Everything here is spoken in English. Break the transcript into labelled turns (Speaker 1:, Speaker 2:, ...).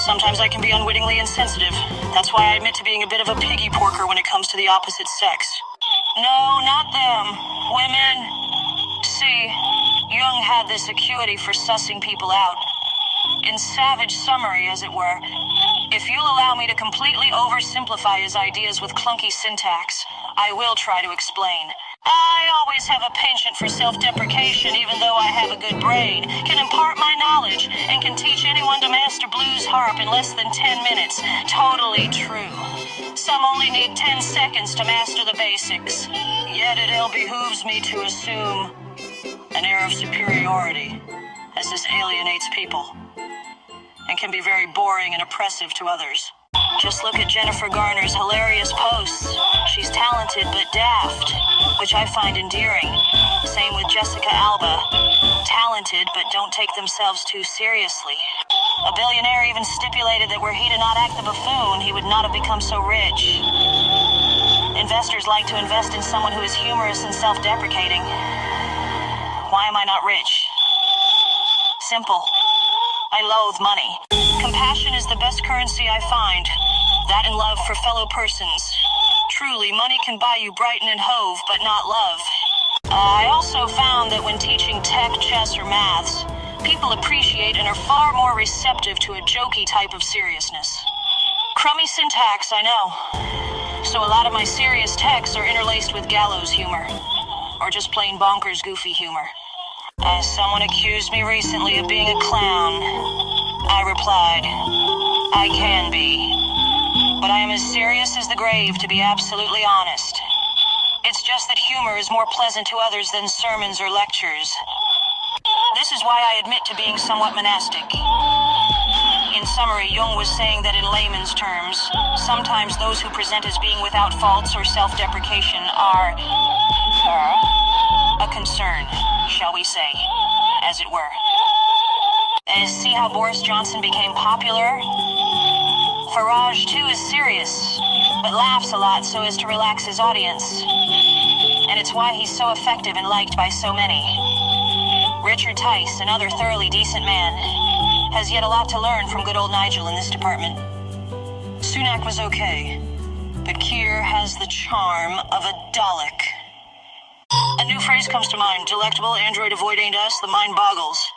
Speaker 1: Sometimes I can be unwittingly insensitive. That's why I admit to being a bit of a piggy porker when it comes to the opposite sex. No, not them. Women. See, Jung had this acuity for sussing people out. In savage summary, as it were, if you'll allow me to completely oversimplify his ideas with clunky syntax, I will try to explain. I always have a penchant for self-deprecation, even though I have a good brain, can impart my knowledge, and can teach anyone to master blues harp in less than 10 minutes. Totally true. Some only need 10 seconds to master the basics. Yet it ill behooves me to assume an air of superiority, as this alienates people, and can be very boring and oppressive to others. Just look at Jennifer Garner's hilarious posts. She's talented but daft, which I find endearing. Same with Jessica Alba. Talented but don't take themselves too seriously. A billionaire even stipulated that were he to not act the buffoon, he would not have become so rich. Investors like to invest in someone who is humorous and self-deprecating. Why am I not rich? Simple. I loathe money. Compassion is the best currency I find. That and love for fellow persons. Truly, money can buy you Brighton and Hove, but not love. I also found that when teaching tech, chess, or maths, people appreciate and are far more receptive to a jokey type of seriousness. Crummy syntax, I know. So a lot of my serious texts are interlaced with gallows humor, or just plain bonkers goofy humor. As someone accused me recently of being a clown, I replied, I can be, but I am as serious as the grave, to be absolutely honest. It's just that humor is more pleasant to others than sermons or lectures. This is why I admit to being somewhat monastic. In summary, Jung was saying that in layman's terms, sometimes those who present as being without faults or self-deprecation are a concern, shall we say, as it were. See how Boris Johnson became popular? Farage, too, is serious, but laughs a lot so as to relax his audience. And it's why he's so effective and liked by so many. Richard Tice, another thoroughly decent man, has yet a lot to learn from good old Nigel in this department. Sunak was okay, but Keir has the charm of a Dalek. A new phrase comes to mind. Delectable android avoid ain't us, the mind boggles.